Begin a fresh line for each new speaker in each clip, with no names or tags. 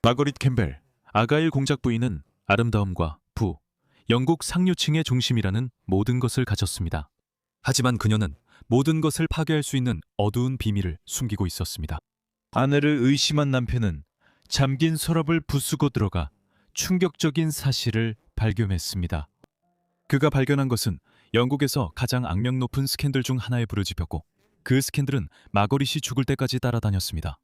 마거릿 캠벨, 아가일 공작 부인은 아름다움과 부, 영국 상류층의 중심이라는 모든 것을 가졌습니다. 하지만 그녀는 모든 것을 파괴할 수 있는 어두운 비밀을 숨기고 있었습니다. 아내를 의심한 남편은 잠긴 서랍을 부수고 들어가 충격적인 사실을 발견했습니다. 그가 발견한 것은 영국에서 가장 악명 높은 스캔들 중 하나에 부르짖혔고, 그 스캔들은 마거릿이 죽을 때까지 따라다녔습니다.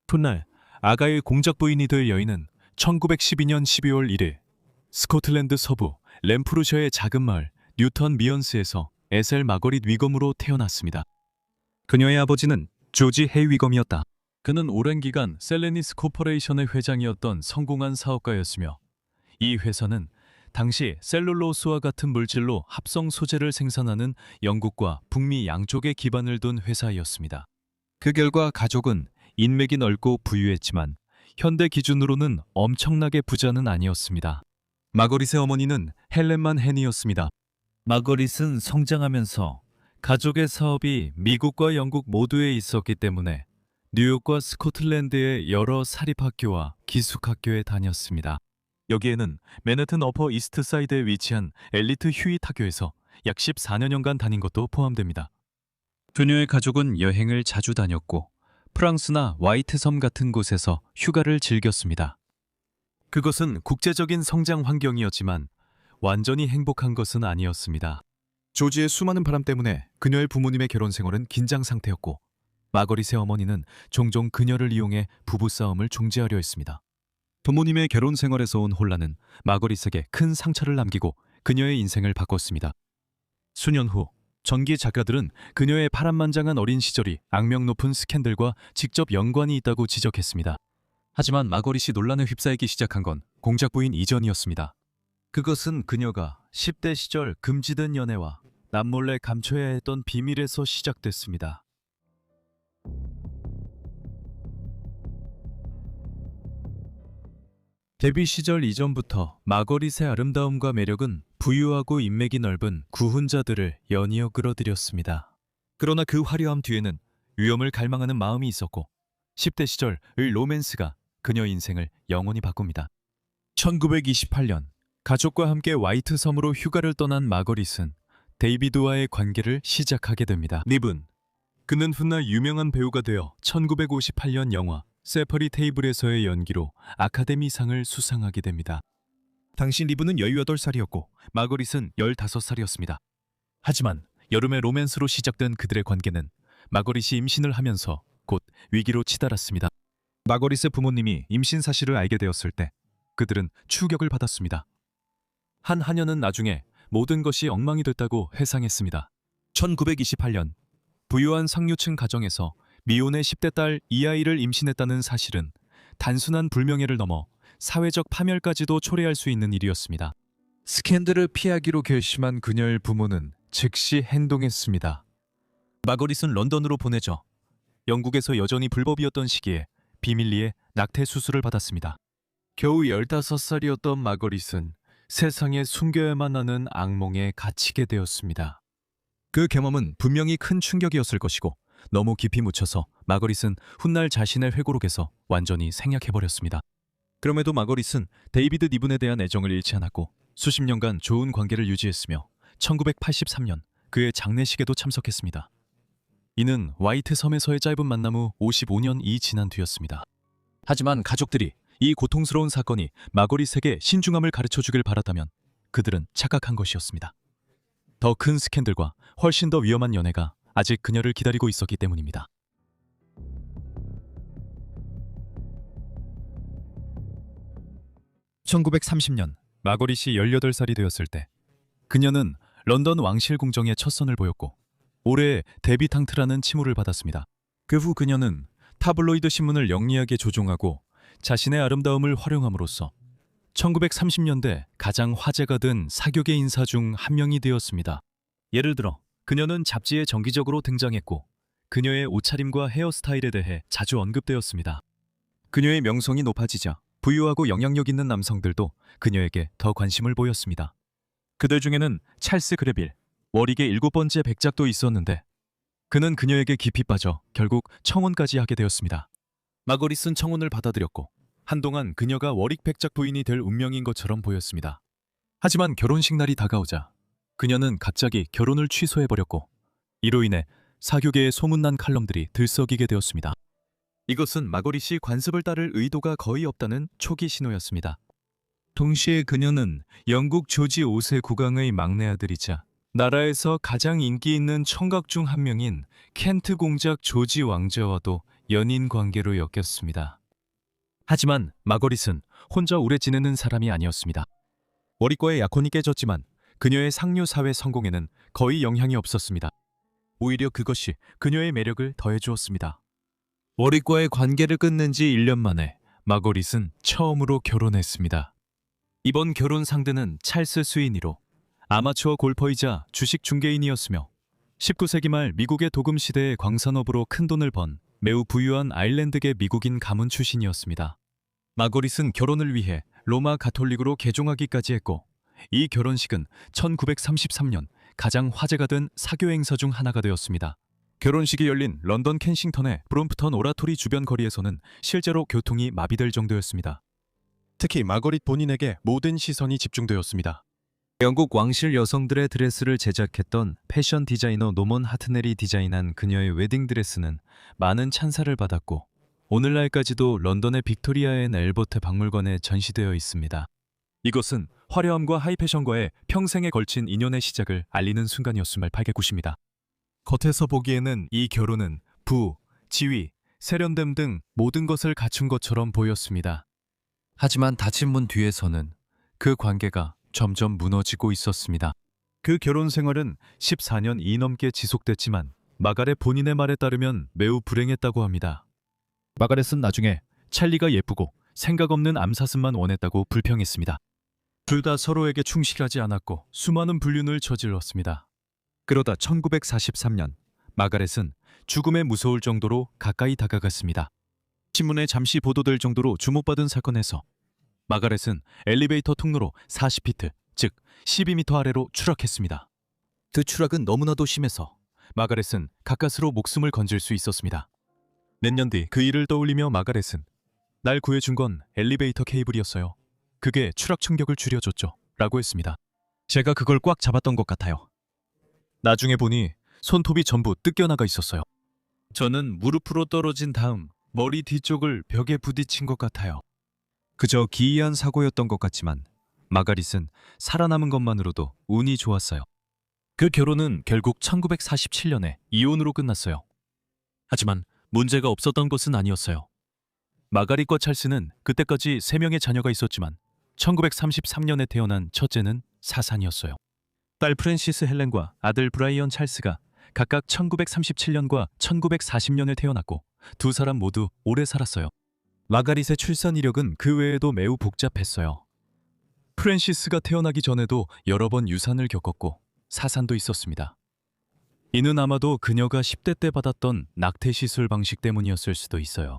훗날 아가일 공작 부인이 될 여인은 1912년 12월 1일 스코틀랜드 서부 램프루셔의 작은 마을 뉴턴 미언스에서 에셀 마거릿 위검으로 태어났습니다. 그녀의 아버지는 조지 헤이 위검이었다. 그는 오랜 기간 셀레니스 코퍼레이션의 회장이었던 성공한 사업가였으며, 이 회사는 당시 셀룰로스와 같은 물질로 합성 소재를 생산하는 영국과 북미 양쪽에 기반을 둔 회사였습니다. 그 결과 가족은 인맥이 넓고 부유했지만 현대 기준으로는 엄청나게 부자는 아니었습니다. 마거릿의 어머니는 헬렌만 헨이었습니다. 마거릿은 성장하면서 가족의 사업이 미국과 영국 모두에 있었기 때문에 뉴욕과 스코틀랜드의 여러 사립학교와 기숙학교에 다녔습니다. 여기에는 맨해튼 어퍼 이스트 사이드에 위치한 엘리트 휴잇 학교에서 약 14년간 다닌 것도 포함됩니다. 그녀의 가족은 여행을 자주 다녔고 프랑스나 화이트섬 같은 곳에서 휴가를 즐겼습니다. 그것은 국제적인 성장 환경이었지만 완전히 행복한 것은 아니었습니다. 조지의 수많은 바람 때문에 그녀의 부모님의 결혼 생활은 긴장 상태였고, 마거릿의 어머니는 종종 그녀를 이용해 부부싸움을 중재하려 했습니다. 부모님의 결혼 생활에서 온 혼란은 마거릿에게 큰 상처를 남기고 그녀의 인생을 바꿨습니다. 수년 후 전기 작가들은 그녀의 파란만장한 어린 시절이 악명 높은 스캔들과 직접 연관이 있다고 지적했습니다. 하지만 마거릿이 논란에 휩싸이기 시작한 건 공작 부인 이전이었습니다. 그것은 그녀가 10대 시절 금지된 연애와 남몰래 감춰야 했던 비밀에서 시작됐습니다. 데뷔 시절 이전부터 마거릿의 아름다움과 매력은 부유하고 인맥이 넓은 구훈자들을 연이어 끌어들였습니다. 그러나 그 화려함 뒤에는 위험을 갈망하는 마음이 있었고, 10대 시절의 로맨스가 그녀 인생을 영원히 바꿉니다. 1928년 가족과 함께 화이트 섬으로 휴가를 떠난 마거릿은 데이비드와의 관계를 시작하게 됩니다. 립은 그는 훗날 유명한 배우가 되어 1958년 영화 세퍼리 테이블에서의 연기로 아카데미상을 수상하게 됩니다. 당시 리브는 18살이었고 마거릿은 15살이었습니다. 하지만 여름의 로맨스로 시작된 그들의 관계는 마거릿이 임신을 하면서 곧 위기로 치달았습니다. 마거릿의 부모님이 임신 사실을 알게 되었을 때 그들은 충격을 받았습니다. 한 하녀는 나중에 모든 것이 엉망이 됐다고 회상했습니다. 1928년 부유한 상류층 가정에서 미혼의 10대 딸 이아이를 임신했다는 사실은 단순한 불명예를 넘어 사회적 파멸까지도 초래할 수 있는 일이었습니다. 스캔들을 피하기로 결심한 그녀의 부모는 즉시 행동했습니다. 마거릿은 런던으로 보내져 영국에서 여전히 불법이었던 시기에 비밀리에 낙태 수술을 받았습니다. 겨우 15살이었던 마거릿은 세상에 숨겨야만 하는 악몽에 갇히게 되었습니다. 그 경험은 분명히 큰 충격이었을 것이고, 너무 깊이 묻혀서 마거릿은 훗날 자신의 회고록에서 완전히 생략해버렸습니다. 그럼에도 마거릿은 데이비드 니븐에 대한 애정을 잃지 않았고 수십 년간 좋은 관계를 유지했으며 1983년 그의 장례식에도 참석했습니다. 이는 화이트 섬에서의 짧은 만남 후 55년이 지난 뒤였습니다. 하지만 가족들이 이 고통스러운 사건이 마거릿에게 신중함을 가르쳐주길 바랐다면 그들은 착각한 것이었습니다. 더 큰 스캔들과 훨씬 더 위험한 연애가 아직 그녀를 기다리고 있었기 때문입니다. (1930년) 마거릿이 18살이 되었을 때 그녀는 런던 왕실 궁정에 첫 선을 보였고 올해 데뷔탕트라는 칭호를 받았습니다. 그 후 그녀는 타블로이드 신문을 영리하게 조종하고 자신의 아름다움을 활용함으로써 1930년대 가장 화제가 된 사교계 인사 중 한 명이 되었습니다. 예를 들어 그녀는 잡지에 정기적으로 등장했고 그녀의 옷차림과 헤어스타일에 대해 자주 언급되었습니다. 그녀의 명성이 높아지자 부유하고 영향력 있는 남성들도 그녀에게 더 관심을 보였습니다. 그들 중에는 찰스 그레빌, 워릭의 7번째 백작도 있었는데 그는 그녀에게 깊이 빠져 결국 청혼까지 하게 되었습니다. 마거릿은 청혼을 받아들였고 한동안 그녀가 워릭 백작 부인이 될 운명인 것처럼 보였습니다. 하지만 결혼식 날이 다가오자 그녀는 갑자기 결혼을 취소해버렸고 이로 인해 사교계의 소문난 칼럼들이 들썩이게 되었습니다. 이것은 마거릿이 관습을 따를 의도가 거의 없다는 초기 신호였습니다. 동시에 그녀는 영국 조지 5세 국왕의 막내 아들이자 나라에서 가장 인기 있는 청각 중 한 명인 켄트 공작 조지 왕자와도 연인 관계로 엮였습니다. 하지만 마거릿은 혼자 오래 지내는 사람이 아니었습니다. 워릭과의 약혼이 깨졌지만 그녀의 상류 사회 성공에는 거의 영향이 없었습니다. 오히려 그것이 그녀의 매력을 더해주었습니다. 워릭과의 관계를 끊는 지 1년 만에 마거릿은 처음으로 결혼했습니다. 이번 결혼 상대는 찰스 스위니로 아마추어 골퍼이자 주식 중개인이었으며 19세기 말 미국의 도금 시대의 광산업으로 큰돈을 번 매우 부유한 아일랜드계 미국인 가문 출신이었습니다. 마거릿은 결혼을 위해 로마 가톨릭으로 개종하기까지 했고 이 결혼식은 1933년 가장 화제가 된 사교 행사 중 하나가 되었습니다. 결혼식이 열린 런던 켄싱턴의 브롬프턴 오라토리 주변 거리에서는 실제로 교통이 마비될 정도였습니다. 특히 마거릿 본인에게 모든 시선이 집중되었습니다. 영국 왕실 여성들의 드레스를 제작했던 패션 디자이너 노먼 하트넬이 디자인한 그녀의 웨딩 드레스는 많은 찬사를 받았고 오늘날까지도 런던의 빅토리아 앤 앨버트 박물관에 전시되어 있습니다. 이것은 화려함과 하이패션과의 평생에 걸친 인연의 시작을 알리는 순간이었음을 발개굿입니다. 겉에서 보기에는 이 결혼은 부, 지위, 세련됨 등 모든 것을 갖춘 것처럼 보였습니다. 하지만 닫힌 문 뒤에서는 그 관계가 점점 무너지고 있었습니다. 그 결혼 생활은 14년 이 넘게 지속됐지만 마가렛 본인의 말에 따르면 매우 불행했다고 합니다. 마가렛은 나중에 찰리가 예쁘고 생각 없는 암사슴만 원했다고 불평했습니다. 둘 다 서로에게 충실하지 않았고 수많은 불륜을 저질렀습니다. 그러다 1943년 마가렛은 죽음에 무서울 정도로 가까이 다가갔습니다. 신문에 잠시 보도될 정도로 주목받은 사건에서 마가렛은 엘리베이터 통로로 40피트, 즉 12m 아래로 추락했습니다. 그 추락은 너무나도 심해서 마가렛은 가까스로 목숨을 건질 수 있었습니다. 몇 년 뒤 그 일을 떠올리며 마가렛은 날 구해준 건 엘리베이터 케이블이었어요. 그게 추락 충격을 줄여줬죠. 라고 했습니다. 제가 그걸 꽉 잡았던 것 같아요. 나중에 보니 손톱이 전부 뜯겨나가 있었어요. 저는 무릎으로 떨어진 다음 머리 뒤쪽을 벽에 부딪힌 것 같아요. 그저 기이한 사고였던 것 같지만 마가릿은 살아남은 것만으로도 운이 좋았어요. 그 결혼은 결국 1947년에 이혼으로 끝났어요. 하지만 문제가 없었던 것은 아니었어요. 마가릿과 찰스는 그때까지 3명의 자녀가 있었지만 1933년에 태어난 첫째는 사산이었어요. 딸 프랜시스 헬렌과 아들 브라이언 찰스가 각각 1937년과 1940년에 태어났고 두 사람 모두 오래 살았어요. 마가릿의 출산 이력은 그 외에도 매우 복잡했어요. 프랜시스가 태어나기 전에도 여러 번 유산을 겪었고 사산도 있었습니다. 이는 아마도 그녀가 10대 때 받았던 낙태 시술 방식 때문이었을 수도 있어요.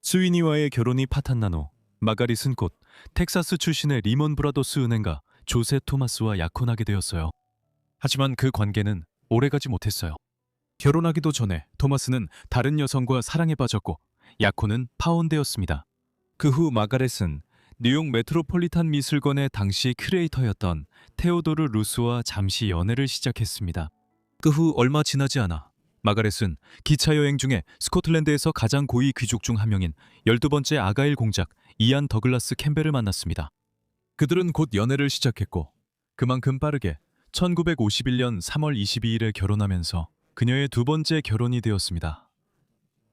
스위니와의 결혼이 파탄난 후 마가릿은 곧 텍사스 출신의 리먼 브라더스 은행가 조세 토마스와 약혼하게 되었어요. 하지만 그 관계는 오래가지 못했어요. 결혼하기도 전에 토마스는 다른 여성과 사랑에 빠졌고 약혼은 파혼되었습니다. 그 후 마가렛은 뉴욕 메트로폴리탄 미술관의 당시 큐레이터였던 테오도르 루스와 잠시 연애를 시작했습니다. 그 후 얼마 지나지 않아 마가렛은 기차 여행 중에 스코틀랜드에서 가장 고위 귀족 중 한 명인 12번째 아가일 공작 이안 더글라스 캠벨을 만났습니다. 그들은 곧 연애를 시작했고 그만큼 빠르게 1951년 3월 22일에 결혼하면서 그녀의 두 번째 결혼이 되었습니다.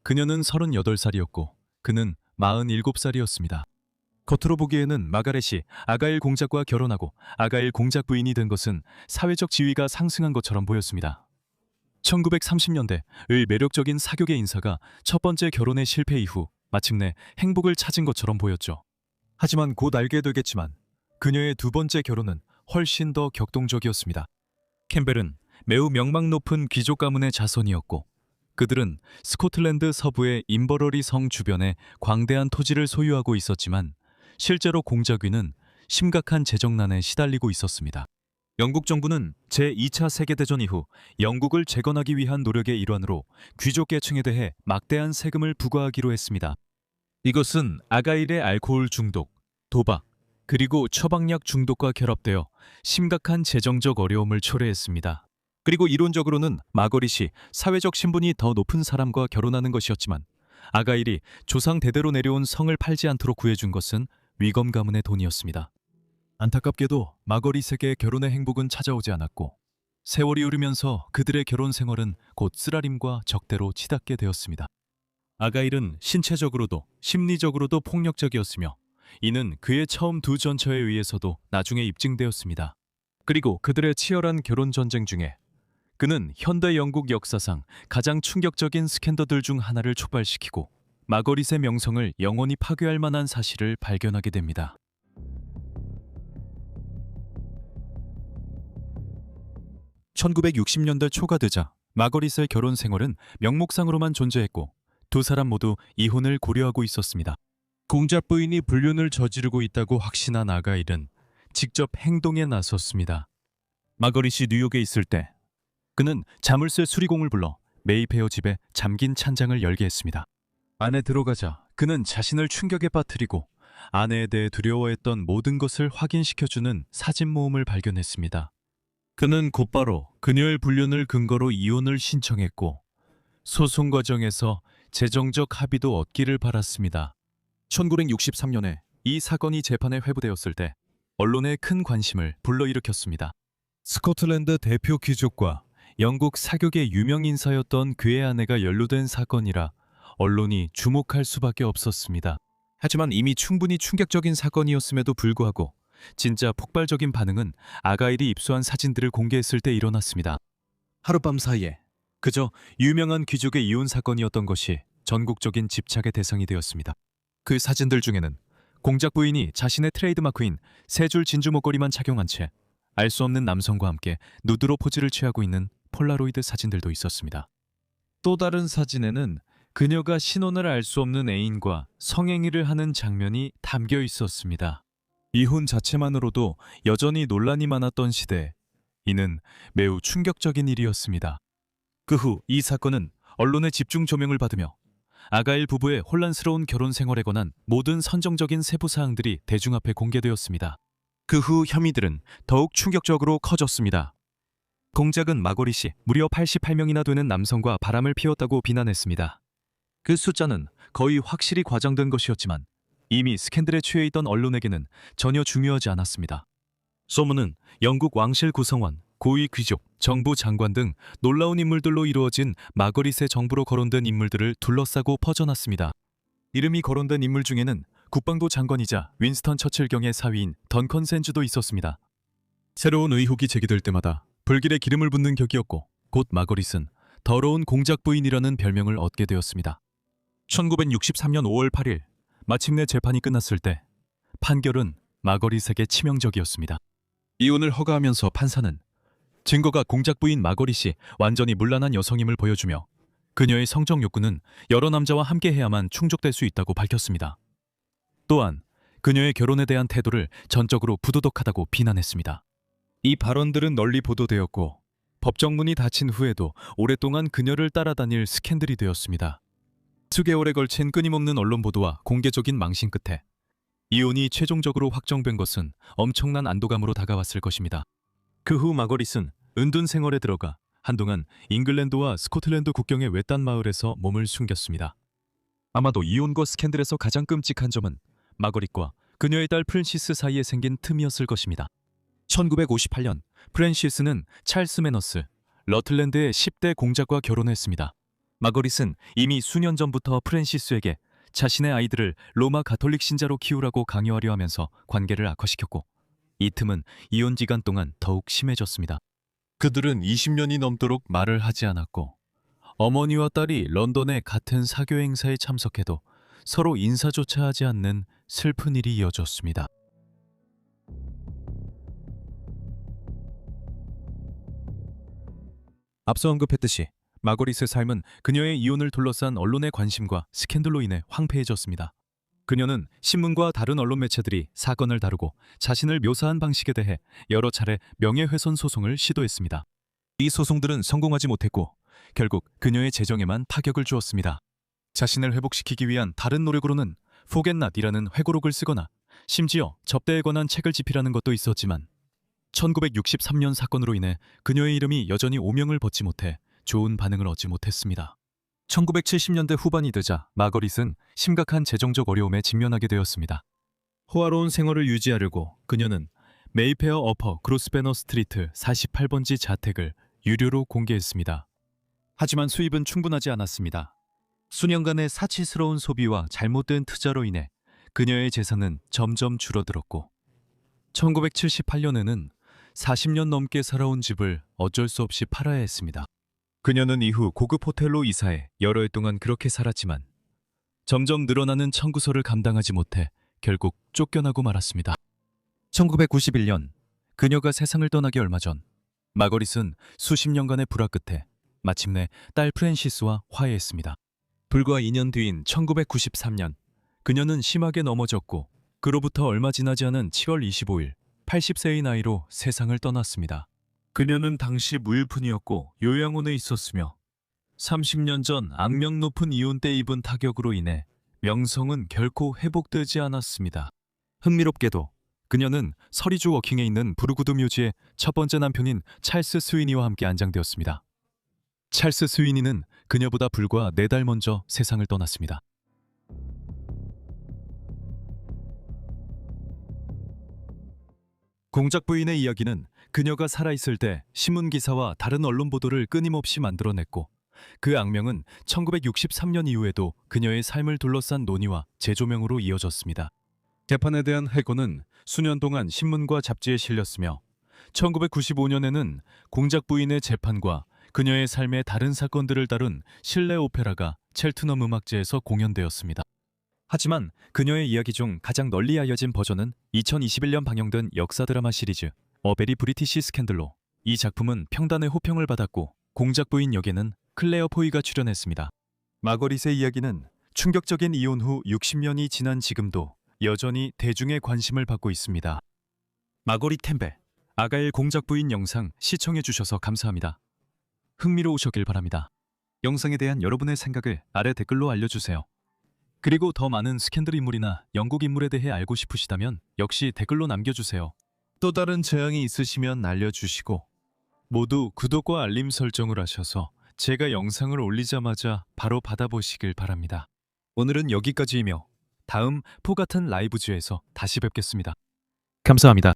그녀는 38살이었고 그는 47살이었습니다. 겉으로 보기에는 마가렛이 아가일 공작과 결혼하고 아가일 공작 부인이 된 것은 사회적 지위가 상승한 것처럼 보였습니다. 1930년대의 매력적인 사교계 인사가 첫 번째 결혼의 실패 이후 마침내 행복을 찾은 것처럼 보였죠. 하지만 곧 알게 되겠지만 그녀의 두 번째 결혼은 훨씬 더 격동적이었습니다. 캠벨은 매우 명망 높은 귀족 가문의 자손이었고 그들은 스코틀랜드 서부의 인버러리 성 주변에 광대한 토지를 소유하고 있었지만 실제로 공작위는 심각한 재정난에 시달리고 있었습니다. 영국 정부는 제2차 세계대전 이후 영국을 재건하기 위한 노력의 일환으로 귀족계층에 대해 막대한 세금을 부과하기로 했습니다. 이것은 아가일의 알코올 중독, 도박, 그리고 처방약 중독과 결합되어 심각한 재정적 어려움을 초래했습니다. 그리고 이론적으로는 마거릿이 사회적 신분이 더 높은 사람과 결혼하는 것이었지만 아가일이 조상 대대로 내려온 성을 팔지 않도록 구해준 것은 위검 가문의 돈이었습니다. 안타깝게도 마거릿에게 결혼의 행복은 찾아오지 않았고 세월이 흐르면서 그들의 결혼 생활은 곧 쓰라림과 적대로 치닫게 되었습니다. 아가일은 신체적으로도 심리적으로도 폭력적이었으며 이는 그의 처음 두 전처에 의해서도 나중에 입증되었습니다. 그리고 그들의 치열한 결혼 전쟁 중에 그는 현대 영국 역사상 가장 충격적인 스캔들들 중 하나를 촉발시키고 마거릿의 명성을 영원히 파괴할 만한 사실을 발견하게 됩니다. 1960년대 초가 되자 마거릿의 결혼 생활은 명목상으로만 존재했고 두 사람 모두 이혼을 고려하고 있었습니다. 공작 부인이 불륜을 저지르고 있다고 확신한 아가일은 직접 행동에 나섰습니다. 마거릿이 뉴욕에 있을 때 그는 자물쇠 수리공을 불러 메이페어 집에 잠긴 찬장을 열게 했습니다. 안에 들어가자 그는 자신을 충격에 빠뜨리고 아내에 대해 두려워했던 모든 것을 확인시켜주는 사진 모음을 발견했습니다. 그는 곧바로 그녀의 불륜을 근거로 이혼을 신청했고 소송 과정에서 재정적 합의도 얻기를 바랐습니다. 1963년에 이 사건이 재판에 회부되었을 때 언론의 큰 관심을 불러일으켰습니다. 스코틀랜드 대표 귀족과 영국 사격의 유명 인사였던 그의 아내가 연루된 사건이라 언론이 주목할 수밖에 없었습니다. 하지만 이미 충분히 충격적인 사건이었음에도 불구하고 진짜 폭발적인 반응은 아가일이 입수한 사진들을 공개했을 때 일어났습니다. 하룻밤 사이에 그저 유명한 귀족의 이혼 사건이었던 것이 전국적인 집착의 대상이 되었습니다. 그 사진들 중에는 공작 부인이 자신의 트레이드마크인 세 줄 진주 목걸이만 착용한 채 알 수 없는 남성과 함께 누드로 포즈를 취하고 있는 폴라로이드 사진들도 있었습니다. 또 다른 사진에는 그녀가 신원을 알 수 없는 애인과 성행위를 하는 장면이 담겨 있었습니다. 이혼 자체만으로도 여전히 논란이 많았던 시대, 이는 매우 충격적인 일이었습니다. 그 후 이 사건은 언론의 집중 조명을 받으며 아가일 부부의 혼란스러운 결혼 생활에 관한 모든 선정적인 세부 사항들이 대중 앞에 공개되었습니다. 그 후 혐의들은 더욱 충격적으로 커졌습니다. 공작은 마거릿이 무려 88명이나 되는 남성과 바람을 피웠다고 비난했습니다. 그 숫자는 거의 확실히 과장된 것이었지만 이미 스캔들에 취해 있던 언론에게는 전혀 중요하지 않았습니다. 소문은 영국 왕실 구성원, 고위 귀족, 정부 장관 등 놀라운 인물들로 이루어진 마거릿의 정부로 거론된 인물들을 둘러싸고 퍼져났습니다. 이름이 거론된 인물 중에는 국방부 장관이자 윈스턴 처칠경의 사위인 던컨 샌즈도 있었습니다. 새로운 의혹이 제기될 때마다 불길에 기름을 붓는 격이었고 곧 마거릿은 더러운 공작 부인이라는 별명을 얻게 되었습니다. 1963년 5월 8일 마침내 재판이 끝났을 때 판결은 마거릿에게 치명적이었습니다. 이혼을 허가하면서 판사는 증거가 공작 부인 마거릿이 완전히 문란한 여성임을 보여주며 그녀의 성적 욕구는 여러 남자와 함께해야만 충족될 수 있다고 밝혔습니다. 또한 그녀의 결혼에 대한 태도를 전적으로 부도덕하다고 비난했습니다. 이 발언들은 널리 보도되었고 법정문이 닫힌 후에도 오랫동안 그녀를 따라다닐 스캔들이 되었습니다. 수개월에 걸친 끊임없는 언론 보도와 공개적인 망신 끝에 이혼이 최종적으로 확정된 것은 엄청난 안도감으로 다가왔을 것입니다. 그 후 마거릿은 은둔 생활에 들어가 한동안 잉글랜드와 스코틀랜드 국경의 외딴 마을에서 몸을 숨겼습니다. 아마도 이혼과 스캔들에서 가장 끔찍한 점은 마거릿과 그녀의 딸 프랜시스 사이에 생긴 틈이었을 것입니다. 1958년 프랜시스는 찰스 매너스, 러틀랜드의 10대 공작과 결혼했습니다. 마거릿은 이미 수년 전부터 프랜시스에게 자신의 아이들을 로마 가톨릭 신자로 키우라고 강요하려 하면서 관계를 악화시켰고 이 틈은 이혼 기간 동안 더욱 심해졌습니다. 그들은 20년이 넘도록 말을 하지 않았고 어머니와 딸이 런던의 같은 사교 행사에 참석해도 서로 인사조차 하지 않는 슬픈 일이 이어졌습니다. 앞서 언급했듯이 마거릿의 삶은 그녀의 이혼을 둘러싼 언론의 관심과 스캔들로 인해 황폐해졌습니다. 그녀는 신문과 다른 언론 매체들이 사건을 다루고 자신을 묘사한 방식에 대해 여러 차례 명예훼손 소송을 시도했습니다. 이 소송들은 성공하지 못했고 결국 그녀의 재정에만 타격을 주었습니다. 자신을 회복시키기 위한 다른 노력으로는 포겟낫이라는 회고록을 쓰거나 심지어 접대에 관한 책을 집필하는 것도 있었지만 1963년 사건으로 인해 그녀의 이름이 여전히 오명을 벗지 못해 좋은 반응을 얻지 못했습니다. 1970년대 후반이 되자 마거릿은 심각한 재정적 어려움에 직면하게 되었습니다. 호화로운 생활을 유지하려고 그녀는 메이페어 어퍼 그로스베너 스트리트 48번지 자택을 유료로 공개했습니다. 하지만 수입은 충분하지 않았습니다. 수년간의 사치스러운 소비와 잘못된 투자로 인해 그녀의 재산은 점점 줄어들었고 1978년에는 40년 넘게 살아온 집을 어쩔 수 없이 팔아야 했습니다. 그녀는 이후 고급 호텔로 이사해 여러 해 동안 그렇게 살았지만 점점 늘어나는 청구서를 감당하지 못해 결국 쫓겨나고 말았습니다. 1991년 그녀가 세상을 떠나기 얼마 전 마거릿은 수십 년간의 불화 끝에 마침내 딸 프랜시스와 화해했습니다. 불과 2년 뒤인 1993년 그녀는 심하게 넘어졌고 그로부터 얼마 지나지 않은 7월 25일 80세의 나이로 세상을 떠났습니다. 그녀는 당시 무일푼이었고 요양원에 있었으며 30년 전 악명 높은 이혼 때 입은 타격으로 인해 명성은 결코 회복되지 않았습니다. 흥미롭게도 그녀는 서리주 워킹에 있는 브루구드 묘지의 첫 번째 남편인 찰스 스위니와 함께 안장되었습니다. 찰스 스위니는 그녀보다 불과 4달 먼저 세상을 떠났습니다. 공작 부인의 이야기는 그녀가 살아있을 때 신문기사와 다른 언론 보도를 끊임없이 만들어냈고 그 악명은 1963년 이후에도 그녀의 삶을 둘러싼 논의와 재조명으로 이어졌습니다. 재판에 대한 해고는 수년 동안 신문과 잡지에 실렸으며 1995년에는 공작 부인의 재판과 그녀의 삶의 다른 사건들을 다룬 실내 오페라가 첼트넘 음악제에서 공연되었습니다. 하지만 그녀의 이야기 중 가장 널리 알려진 버전은 2021년 방영된 역사 드라마 시리즈 어 베리 브리티시 스캔들로 이 작품은 평단의 호평을 받았고 공작 부인 역에는 클레어 포이가 출연했습니다. 마거릿의 이야기는 충격적인 이혼 후 60년이 지난 지금도 여전히 대중의 관심을 받고 있습니다. 마거릿 템벨, 아가일 공작 부인 영상 시청해주셔서 감사합니다. 흥미로우셨길 바랍니다. 영상에 대한 여러분의 생각을 아래 댓글로 알려주세요. 그리고 더 많은 스캔들 인물이나 영국 인물에 대해 알고 싶으시다면 역시 댓글로 남겨주세요. 또 다른 재앙이 있으시면 알려주시고 모두 구독과 알림 설정을 하셔서 제가 영상을 올리자마자 바로 받아보시길 바랍니다. 오늘은 여기까지이며 다음 포 같은 라이브즈에서 다시 뵙겠습니다. 감사합니다.